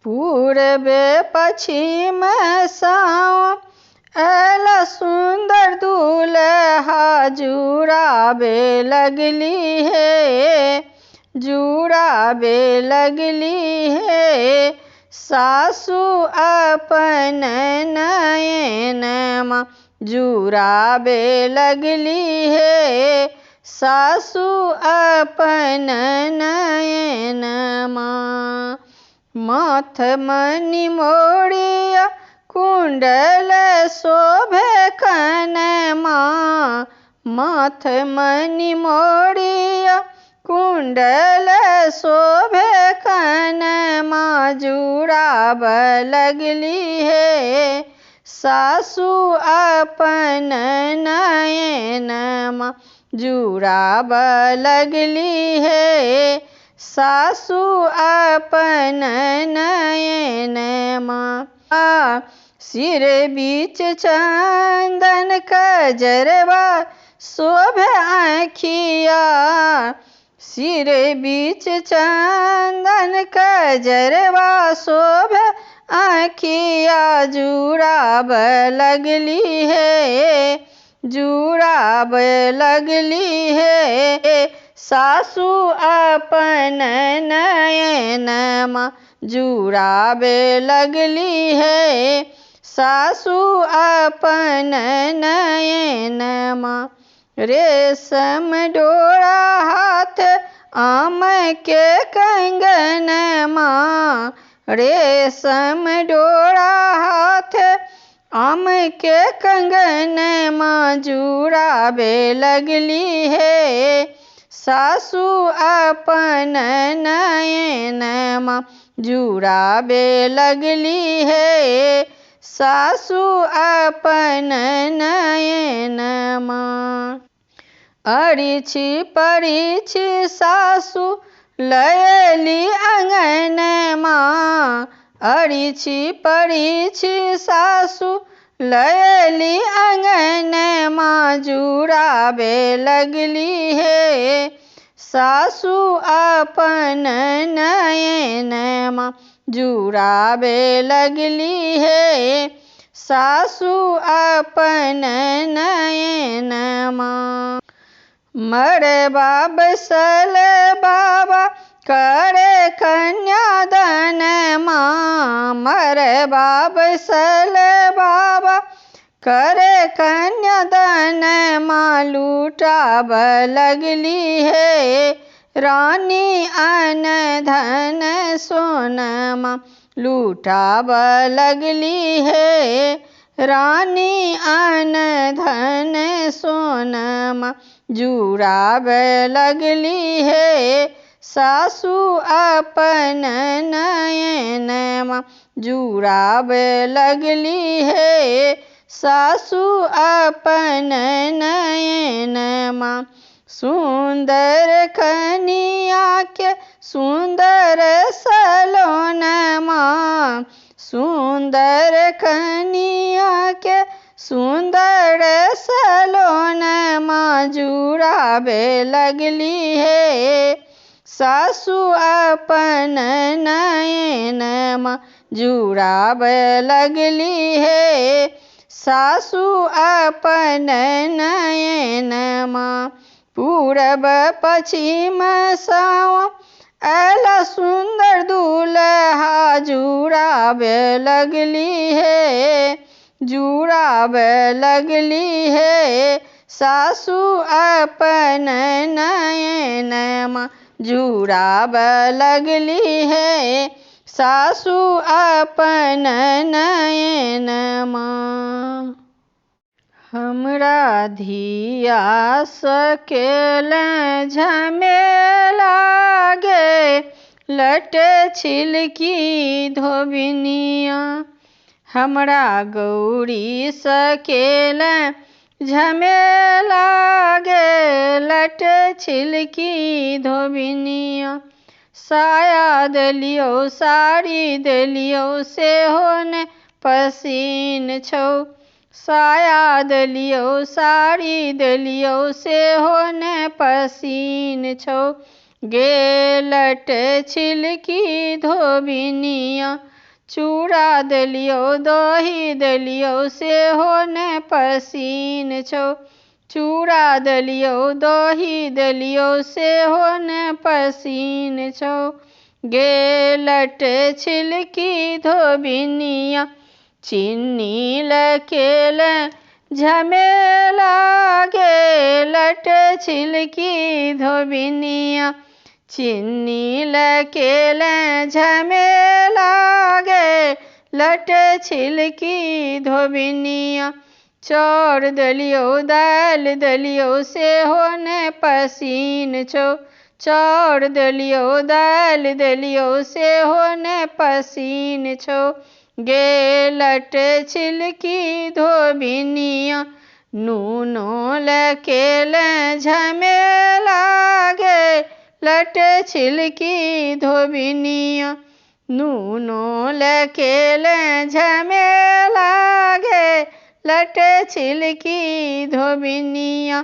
पूरबे पश्चिम साँव आयल सुंदर दूल्हा जुड़ाबे लगली हे, जुड़ाबे लगली हे। सासु अपन नयनमा जुड़ाबे लगली हे, सासु अपन नयनमा। माथ मणि मोड़िया कुंडल शोभे कनमा, माथ मणि मोड़िया कुंडल शोभे कनमा जुड़ाब लगली हे, सासु अपन नयनमा जुड़ाब लगली हे, सासु अपन नयनमा। सिर बीच चंदन कजरवा शोभे आँखिया, सिर बीच चंदन कजरवा शोभे आँखिया जुड़ाब लगली हे, जुड़ाब लगली हे। सासु अपन नयनमा जुड़ाबे लगली हे, सासु अपन नयनमा। रेशम डोरा हाथ आम के कंगनमा, रेशम डोरा हाथ आम के कंगनमा जुड़ाबे लगली हे, सासु अपन नयनमा जुड़ाबे लगली हे, सासु अपन नयनमा। अरिछि परिछि सासु लयली अंगनमा, अरिछि परिछि सासु लयली अंगनमा जुड़ाबे लगली हे, सासु अपन नयनमा जुड़ाबे लगली हे, सासु अपन नयनमा। मड़बा बैसल बाबा करे कन्यादानमा, मड़बा बैसल बाबा करे कन्यादानमा लूटाब लगली हे, रानी अन धन सोनमा लूटाब लगली हे, रानी अन धन सोनमा जुड़ाब लगली हे, सासु अपन नयनमा जुड़ाब लगली हे, सासु अपन नयनमा। सुंदर कनिया के सुंदर सलोनमा, सुंदर कनिया के सुंदर सलोनमा जुड़ाबे लगली हे, सासु अपन नयनमा जुड़ाब लगली हे, सासु अपन नयनमा। पूरब पश्चिम साँव आयल सुंदर दूल्हा जुड़ाब लगली हे, जुड़ाब लगली हे, सासु अपन नयनमा जुड़ाब लगली हे, सासु अपन नयनमा। हमरा धिया सकेल झमेला गे लटे छिलकी धोबिनिया, हमरा गौरी सकेल झमेला गे लटे छिलकी धोबिनिया। साया देलियो साड़ी देलियो सेहो ने पसीन छौ, साया देलियो साड़ी देलियो सेहो ने पसीन छौ। गे लट छिलकी धोबिनिया, चूड़ा देलियो दही देलियो सेहो ने पसीन छौ, चूड़ा देलियो दही देलियो सेहो ने पसीन छौ। गे लट छिलकी धोबिनिया, चीनी लकेल झमेला, गे लट छिलकी धोबिनिया, चीनी लकेल झमेला, गे लट छिलकी धोबिनिया। चाउर देलियो दालि देलियो सेहो ने पसीन छौ, चाउर देलियो दालि देलियो सेहो ने पसीन छौ। गे लट छिलकी धोबिनिया, नूनो लकेल झमेला, गे लट छिलकी धोबिनिया, नूनो लकेल झमेला, गे लट छिलकी धोबिनिया।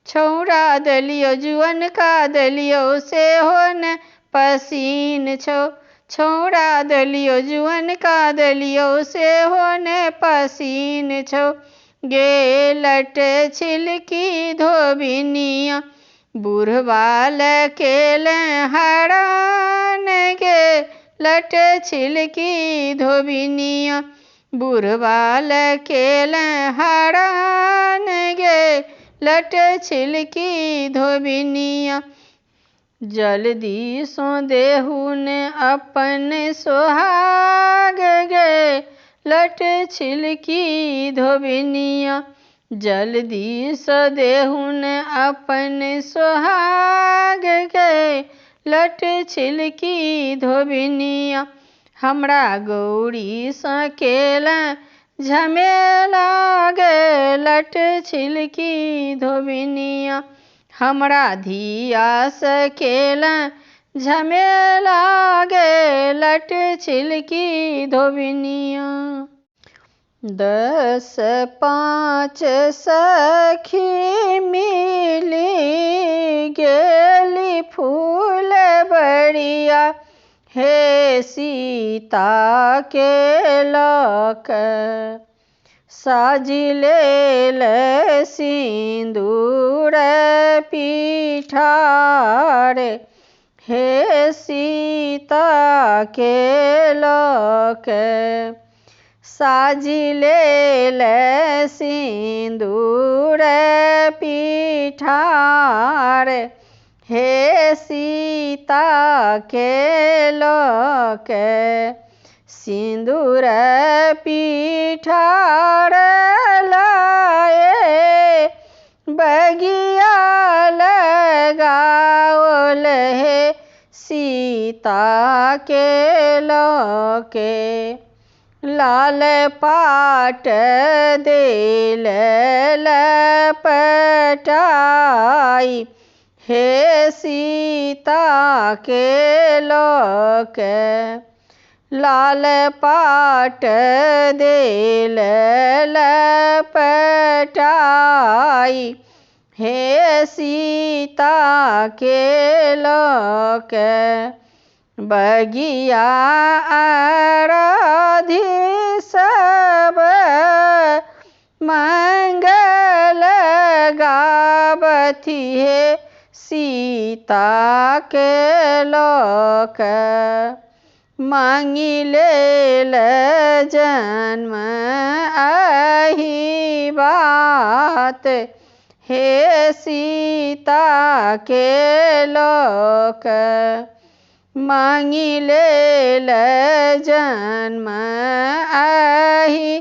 छौरा देलियो जुअन का देलियो सेहो ने पसीन छौ, छौरा देलियो जुअन का देलियो सेहो ने पसीन छौ। गे लट छिलकी धोबिनिया, बुढ़वा लकेल हरान, गे लट छिलकी धोबिनिया, बुढ़वा लकेल हरान, गे लट छिलकी धोबिनिया। जल्दी सो देहु ने अपन सोहाग, गे लट छिलकी धोबिनिया, जल्दी सो देहु ने अपन सोहाग, गे लट छिलकी धोबिनिया। हमरा गौरी सकेल झमेला, गे लट छिलकी धोबिनिया, हमरा धिया सकेल झमेला, गे लट छिलकी धोबिनिया। 10 5 सखी मिली गेली फूल बड़िया, हे सीता के लक साजी लेल सिंदूर पीठार, हे सीता के लक साजी लेल सिंदूर पीठार, हे सीता के लक सिंदूर पीठार लाए, बगिया लगाओल हे सीता के लके, लाल पाट देल लपटाई, हे सीता के लके, लाल पाट देल लपटाई, हे सीता के लके, बगिया आराधी सब मंगल गावती, हे सीता के लक मांगी लेल जन्म आही बात, हे सीता के लक मांगी लेल जन्म आही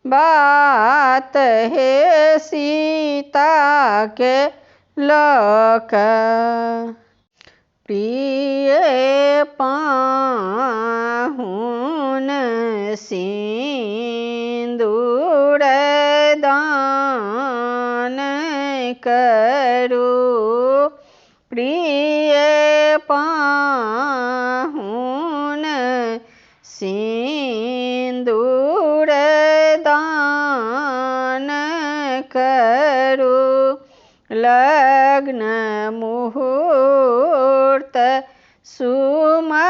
बात, हे सीता के लक। प्रिय पाहुन सिंदूर दान करू, प्रिय पाहुन सिंदूर दान करू, लग्न मुहूर्त सुमंगल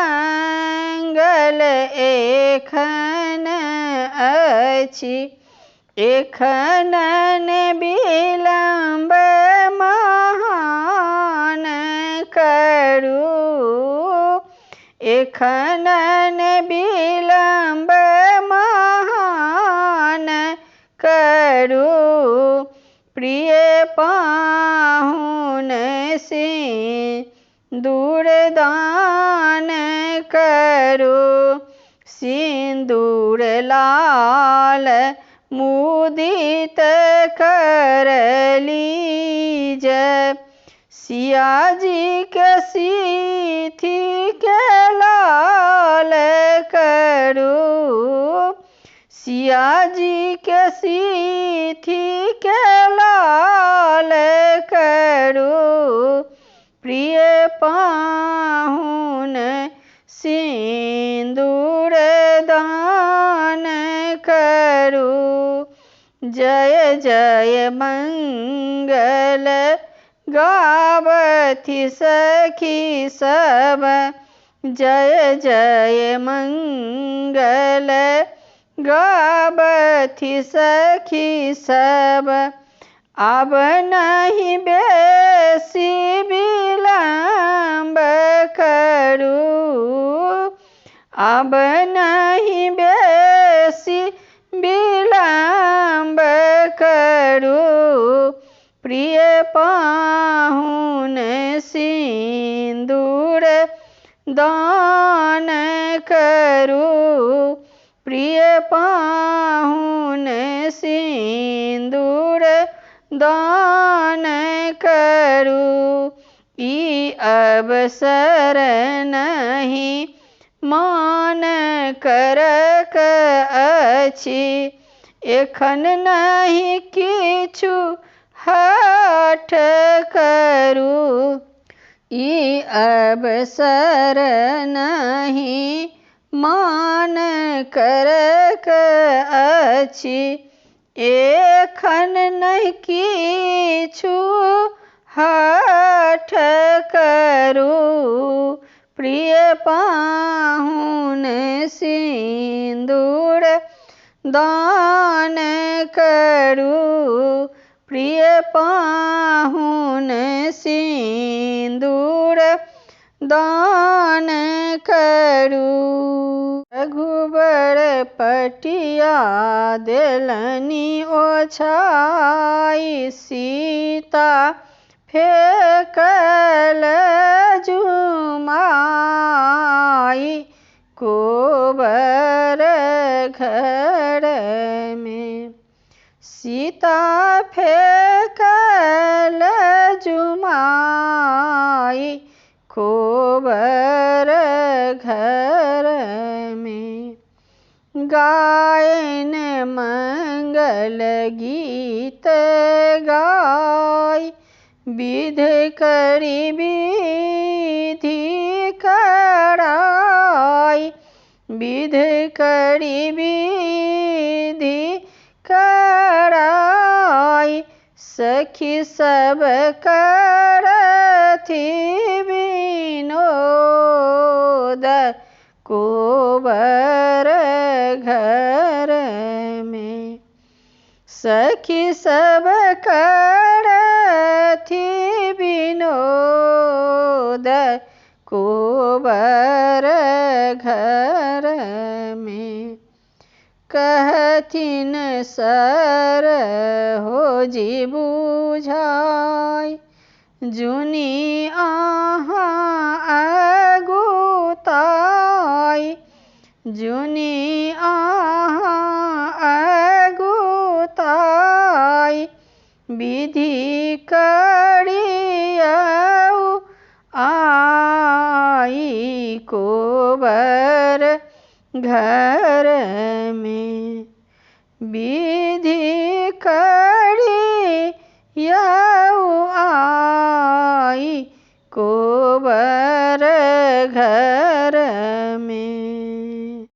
एखन अछि, एखन विलम्ब महान करू, एखन विलम्ब महान करू, प्रिय पाहुन सिन्दूर दान करू, सिन्दूर लाल मुदित कर लीज, सिया जी के सिथि के लाल करू, सिया जी के सिथि के लाल करू, प्रिय पाहुन सिन्दूर दान करू। जय जय मंगल गावथि सखी सब, जय जय मंगल गावथि सखी सब, अब नहीं बेसी विलम्ब करू, अब नहीं बेसी विलम्ब करू, प्रिय पाहुन सिन्दूर दान करू, प्रिय पाहुन सिन्दूर दान करू। ई अवसर नहीं मान करक अछि, एखन नहीं किछु हठ करू, ई अवसर नहीं मान करक अछि, एखन नहीं किछु हठ करू, प्रिय पाहुन सिन्दूर दान करू, प्रिय पाहुन सिन्दूर दान करू। रघुबर पटिया देलनि ओछाई, सीता फेकल जुमाई, कोबर घर में सीता फेकल जुमाई, कोबर घर में। गायन मंगल गीत गाय, विध करी विधि कराई, विध करी विधि कराई, सखी सब करथि विनोद, कोबर घर में सखी सब करथि विनोद, कोबर घर में। कहथिन सर हो जी बुझाई, जुनी अहाँ अगुताई, जुनी अहाँ अगुताई, विधि करियौ आई, कोबर घर में विधि करियौ